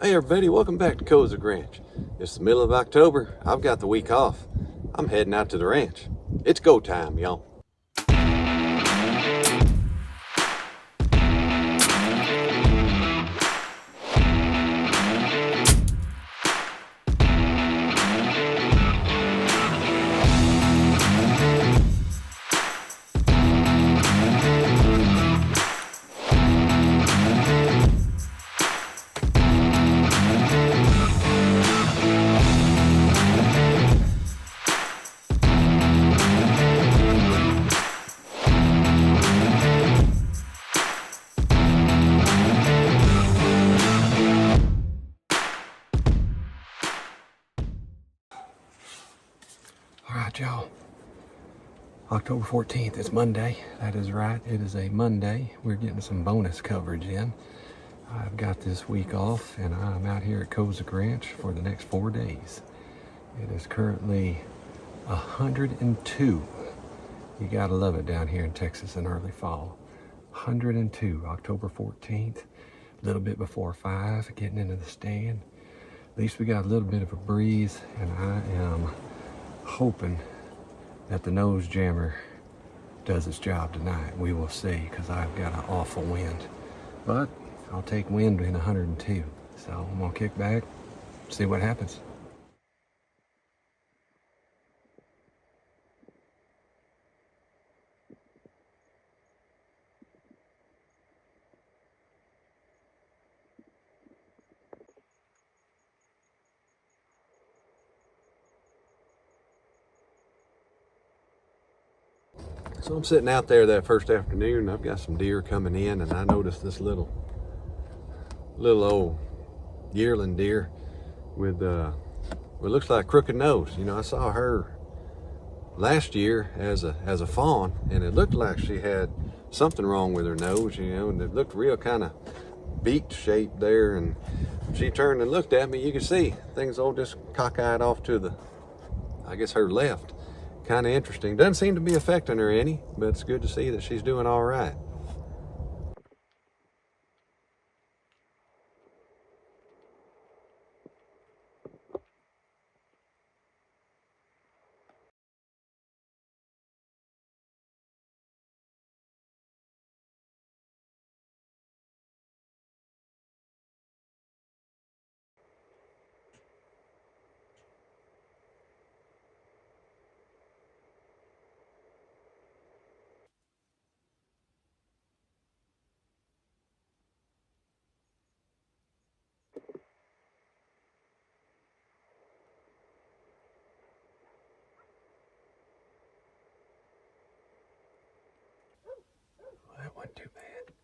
Hey everybody, welcome back to Kozik Ranch. It's the middle of October. I've got the week off. I'm heading out to the ranch. It's go time, y'all. All right, y'all. October 14th, it's Monday. That is right, it is a Monday. We're getting some bonus coverage in. I've got this week off and I'm out here at Kozik Ranch for the next 4 days. It is currently 102. You gotta love it down here in Texas in early fall. 102, October 14th, a little bit before 5, getting into the stand. At least we got a little bit of a breeze, and I am hoping that the nose jammer does its job tonight. We will see, because I've got an awful wind. But I'll take wind in 102. So I'm gonna kick back, see what happens. So I'm sitting out there that first afternoon. I've got some deer coming in, and I noticed this little old yearling deer with what looks like crooked nose. You know, I saw her last year as a fawn, and it looked like she had something wrong with her nose, you know, and it looked real kind of beak shaped there. And she turned and looked at me. You could see things all just cockeyed off to the, I guess, her left. Kind of interesting. Doesn't seem to be affecting her any, but it's good to see that she's doing all right. That wasn't too bad.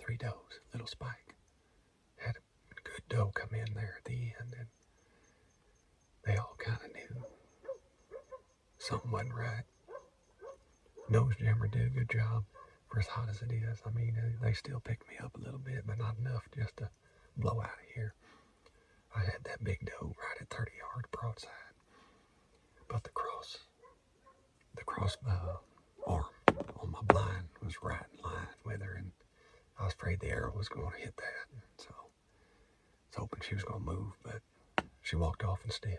3 does, little spike. Had a good doe come in there at the end, and they all kind of knew something wasn't right. Nose jammer did a good job for as hot as it is. I mean, they still picked me up a little bit, but not enough just to blow out of here. I had that big doe right at 30 yards broadside, but the cross arm on my blind was right in line with her, and I was afraid the arrow was going to hit that. So I was hoping she was going to move, but she walked off instead.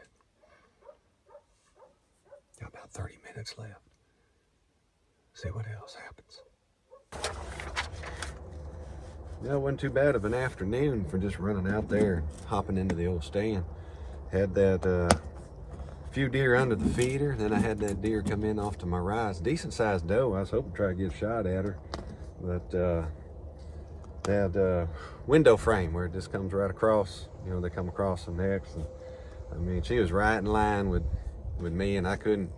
Got about 30 minutes left. See what else happens. Yeah, it wasn't too bad of an afternoon for just running out there and hopping into the old stand. Had that few deer under the feeder, then I had that deer come in off to my right. It's a decent sized doe. I was hoping to try to get a shot at her, but that window frame where it just comes right across, you know, they come across the necks, and I mean, she was right in line with me, and I couldn't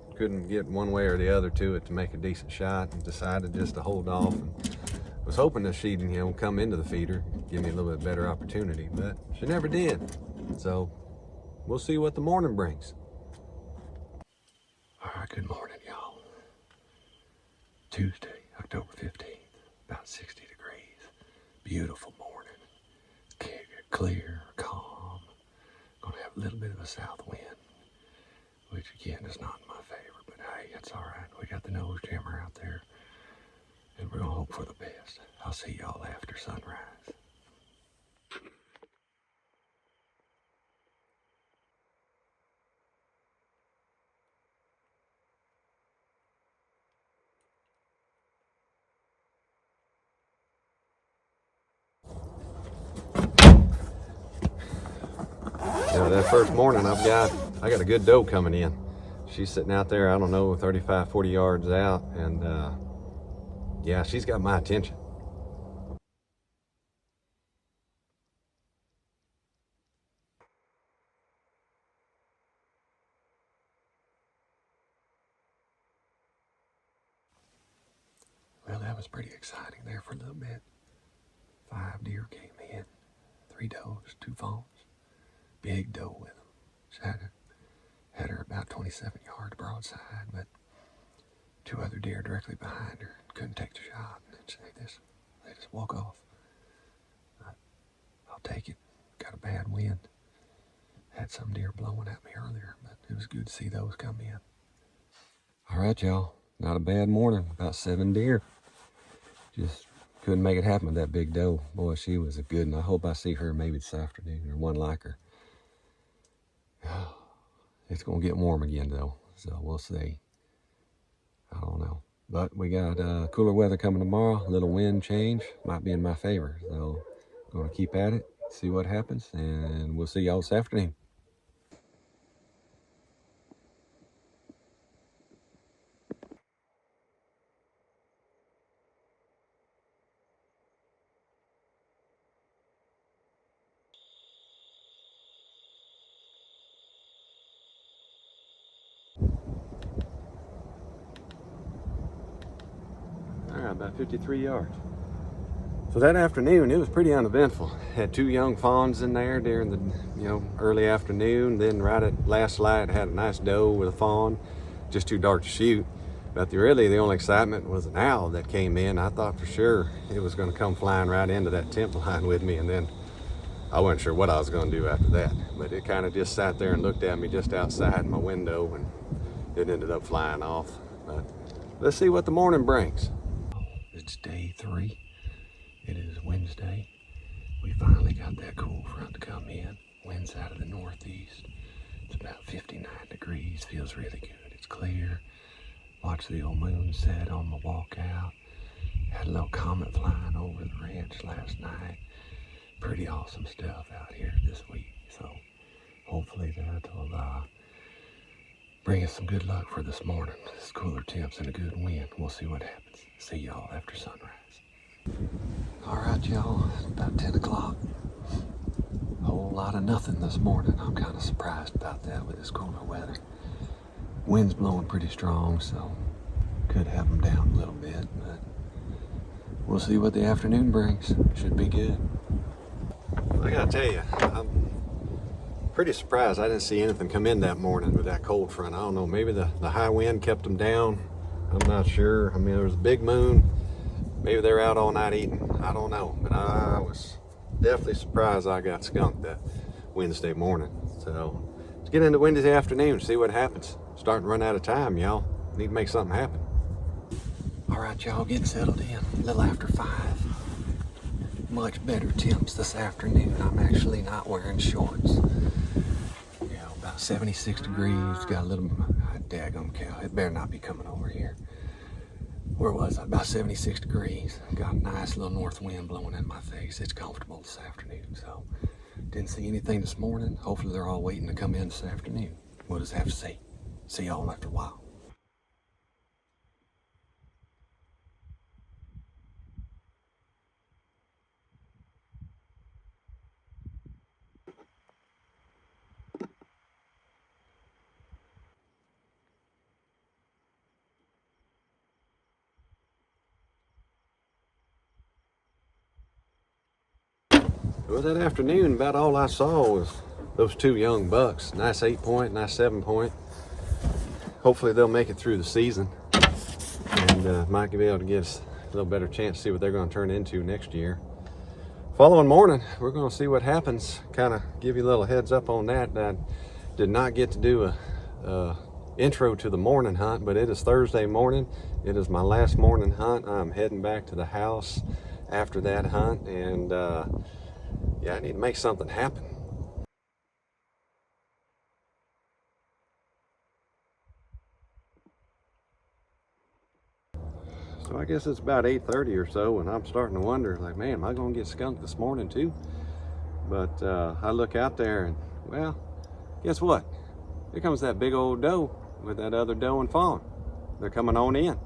get one way or the other to it to make a decent shot, and decided just to hold off, and was hoping that she'd, you know, come into the feeder, give me a little bit better opportunity, but she never did. So we'll see what the morning brings. All right, good morning, y'all. Tuesday, October 15th, about 60 degrees. Beautiful morning. Clear, calm. Gonna have a little bit of a south wind, which again is not in my favor, but hey, it's all right. We got the nose jammer out there, and we're gonna hope for the best. I'll see y'all after sunrise. that first morning I got a good doe coming in. She's sitting out there, I don't know, 35, 40 yards out, and yeah, she's got my attention. Well, that was pretty exciting there for a little bit. 5 deer came in, 3 does, 2 fawns, big doe with them. She had her about 27 yards broadside, but 2 other deer directly behind her. Couldn't take the shot. And they just walk off. I'll take it. Got a bad wind. Had some deer blowing at me earlier, but it was good to see those come in. All right, y'all. Not a bad morning. About 7 deer. Just couldn't make it happen with that big doe. Boy, she was a good one. I hope I see her maybe this afternoon or one like her. It's going to get warm again, though, so we'll see. I don't know. But we got cooler weather coming tomorrow. A little wind change. Might be in my favor. So going to keep at it, see what happens, and we'll see y'all this afternoon. All right, about 53 yards. So that afternoon, it was pretty uneventful. Had 2 young fawns in there during the early afternoon. Then right at last light, had a nice doe with a fawn, just too dark to shoot. But the only excitement was an owl that came in. I thought for sure it was going to come flying right into that tent line with me, and then I wasn't sure what I was going to do after that. But it kind of just sat there and looked at me just outside my window, and it ended up flying off. But let's see what the morning brings. It's day 3. It is Wednesday. We finally got that cool front to come in. Wind's out of the northeast. It's about 59 degrees. Feels really good. It's clear. Watched the old moon set on my walk out. Had a little comet flying over the ranch last night. Pretty awesome stuff out here this week. So hopefully that'll bring us some good luck for this morning. It's cooler temps and a good wind. We'll see what happens. See y'all after sunrise. All right, y'all, it's about 10 o'clock. Whole lot of nothing this morning. I'm kind of surprised about that with this cooler weather. Wind's blowing pretty strong, so could have them down a little bit, but we'll see what the afternoon brings. Should be good. I gotta tell you, I'm pretty surprised I didn't see anything come in that morning with that cold front. I don't know, maybe the high wind kept them down. I'm not sure. I mean, there was a big moon. Maybe they're out all night eating. I don't know. But I was definitely surprised I got skunked that Wednesday morning. So let's get into Wednesday afternoon and see what happens. Starting to run out of time, y'all. Need to make something happen. All right, y'all, getting settled in. A little after 5. Much better temps this afternoon. I'm actually not wearing shorts. About 76 degrees. Got a little daggum cow. It better not be coming over here. Where was I? About 76 degrees. Got a nice little north wind blowing in my face. It's comfortable this afternoon. So didn't see anything this morning. Hopefully they're all waiting to come in this afternoon. We'll just have to see. See y'all after a while. Well, that afternoon, about all I saw was those 2 young bucks. Nice 8-point, nice 7-point. Hopefully they'll make it through the season, and might be able to give us a little better chance to see what they're going to turn into next year. Following morning, we're going to see what happens. Kind of give you a little heads up on that. I did not get to do a intro to the morning hunt, but it is Thursday morning. It is my last morning hunt. I'm heading back to the house after that hunt, and yeah, I need to make something happen. So I guess it's about 8:30 or so, and I'm starting to wonder, like, man, am I going to get skunked this morning too? But I look out there, and well, Guess what? Here comes that big old doe with that other doe and fawn. They're coming on in.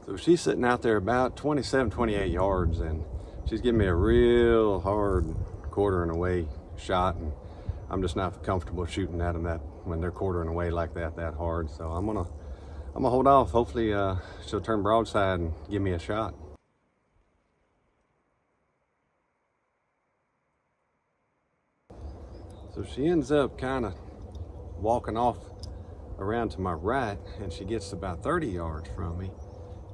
So she's sitting out there about 27, 28 yards, and she's giving me a real hard quartering away shot, and I'm just not comfortable shooting at them that when they're quartering away like that hard. So I'm gonna hold off. Hopefully she'll turn broadside and give me a shot. So she ends up kind of walking off around to my right, and she gets about 30 yards from me,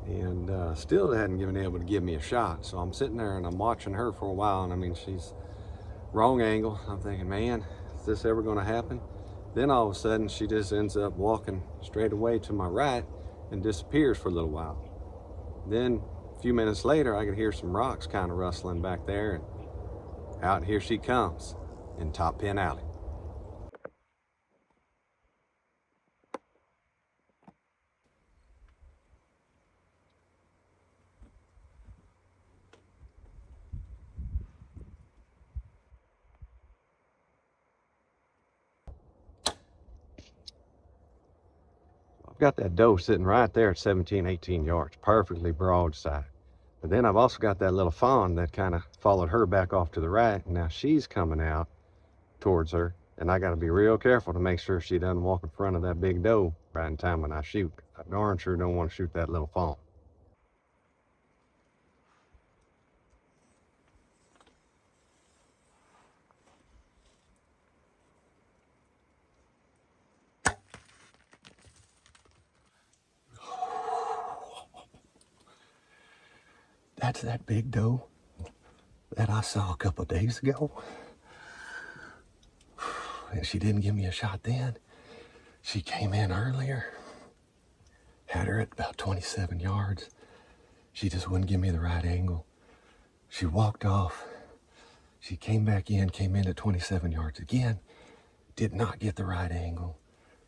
and still hadn't been able to give me a shot. So I'm sitting there and I'm watching her for a while, and I mean, she's wrong angle. I'm thinking, man, is this ever going to happen? Then all of a sudden she just ends up walking straight away to my right and disappears for a little while. Then a few minutes later, I could hear some rocks kind of rustling back there, and out here she comes in Top Pen Alley. I've got that doe sitting right there at 17, 18 yards, perfectly broadside. But then I've also got that little fawn that kind of followed her back off to the right, and now she's coming out towards her, and I got to be real careful to make sure she doesn't walk in front of that big doe right in time when I shoot. I darn sure don't want to shoot that little fawn. That's that big doe that I saw a couple days ago. And she didn't give me a shot then. She came in earlier, had her at about 27 yards. She just wouldn't give me the right angle. She walked off. She came back in, came in at 27 yards again, did not get the right angle.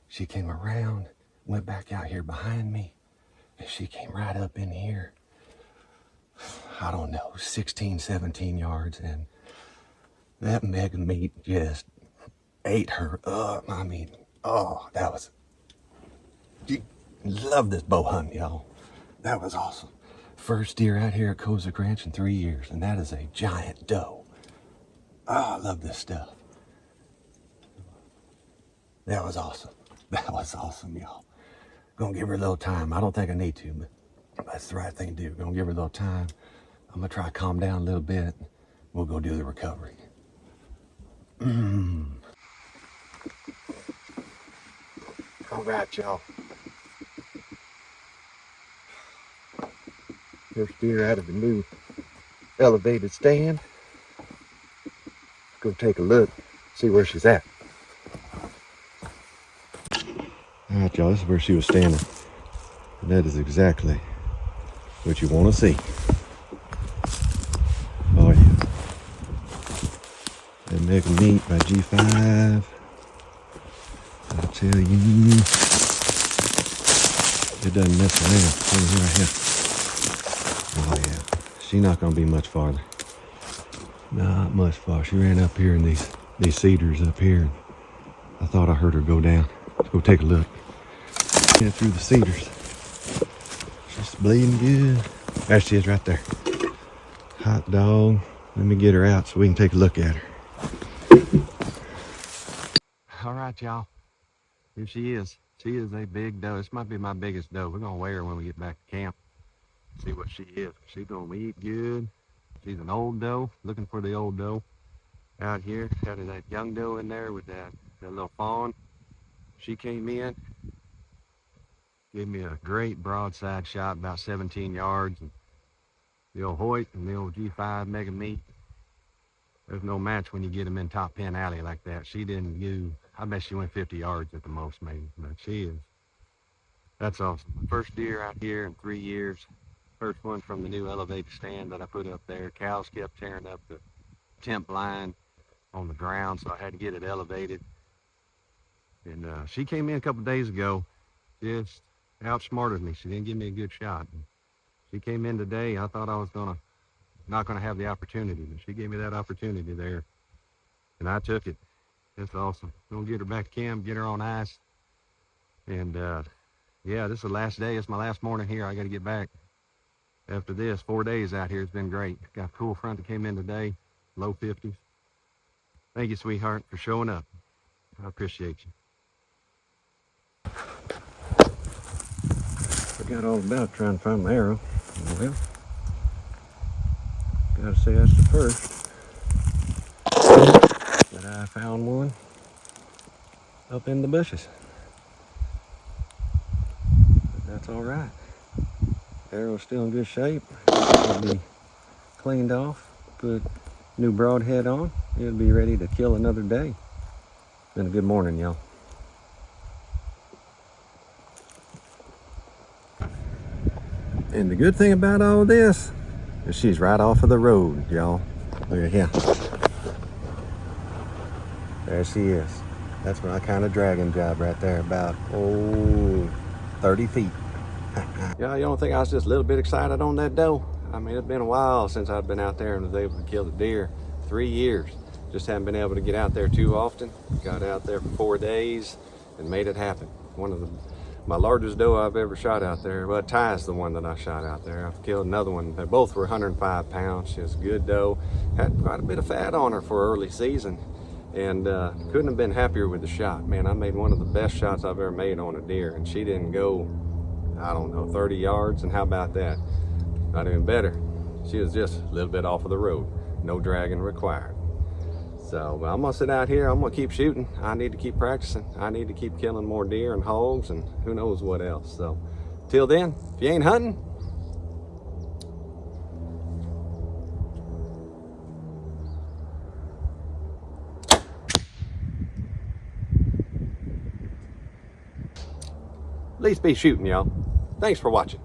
She came around, went back out here behind me, and she came right up in here. I don't know, 16, 17 yards, and that Megameat just ate her up. I mean, oh, that was, you love this bow hunt, y'all. That was awesome. First deer out here at Kozik Ranch in 3 years, and that is a giant doe. Oh, I love this stuff. That was awesome. That was awesome, y'all. Gonna give her a little time. I don't think I need to, but that's the right thing to do. Gonna give her a little time. I'm gonna try to calm down a little bit. We'll go do the recovery. All right, y'all. First deer out of the new elevated stand. Let's go take a look, see where she's at. All right, y'all, this is where she was standing. And that is exactly what you want to see. Oh, yeah. That Megameat by G5. I tell you, it doesn't mess around. Right here. Oh, yeah. She's not going to be much farther. Not much farther. She ran up here in these cedars up here. And I thought I heard her go down. Let's go take a look. Get through the cedars. She's bleeding good. There she is right there. Hot dog. Let me get her out so we can take a look at her. All right, y'all. Here she is. She is a big doe. This might be my biggest doe. We're going to weigh her when we get back to camp. See what she is. She's going to eat good. She's an old doe. Looking for the old doe. Out here. Got that young doe in there with that little fawn. She came in. Gave me a great broadside shot, about 17 yards. And the old Hoyt and the old G5 Megameat. There's no match when you get them in top pen alley like that. She didn't do, I bet she went 50 yards at the most maybe, but that's awesome. My first deer out here in 3 years. First one from the new elevated stand that I put up there. Cows kept tearing up the temp line on the ground, so I had to get it elevated. And she came in a couple days ago, just outsmarted me. She didn't give me a good shot. She came in today. I thought I was not gonna have the opportunity, but she gave me that opportunity there, and I took it. That's awesome. Gonna get her back to camp, get her on ice, and yeah, this is the last day. It's my last morning here. I got to get back after this. 4 days out here. It's been great. Got a cool front that came in today, low 50s. Thank you, sweetheart, for showing up. I appreciate you. Forgot all about trying to find my arrow. Well, gotta say that's the first. But I found one up in the bushes. But that's all right. Arrow's still in good shape. It'll be cleaned off, put new broadhead on. It'll be ready to kill another day. Been a good morning, y'all. And the good thing about all this is she's right off of the road, y'all. Look at here. There she is. That's my kind of dragging job right there, about 30 feet. Yeah, you don't think I was just a little bit excited on that doe? I mean, it's been a while since I've been out there and was able to kill the deer. 3 years. Just haven't been able to get out there too often. Got out there for 4 days and made it happen. One of my largest doe I've ever shot out there. Well, Ty's the one that I shot out there. I've killed another one. They both were 105 pounds. She was a good doe. Had quite a bit of fat on her for early season. And couldn't have been happier with the shot. Man, I made one of the best shots I've ever made on a deer. And she didn't go, I don't know, 30 yards. And how about that? Not even better. She was just a little bit off of the road. No dragging required. So I'm gonna sit out here. I'm gonna keep shooting. I need to keep practicing. I need to keep killing more deer and hogs and who knows what else. So till then, if you ain't hunting, at least be shooting, y'all. Thanks for watching.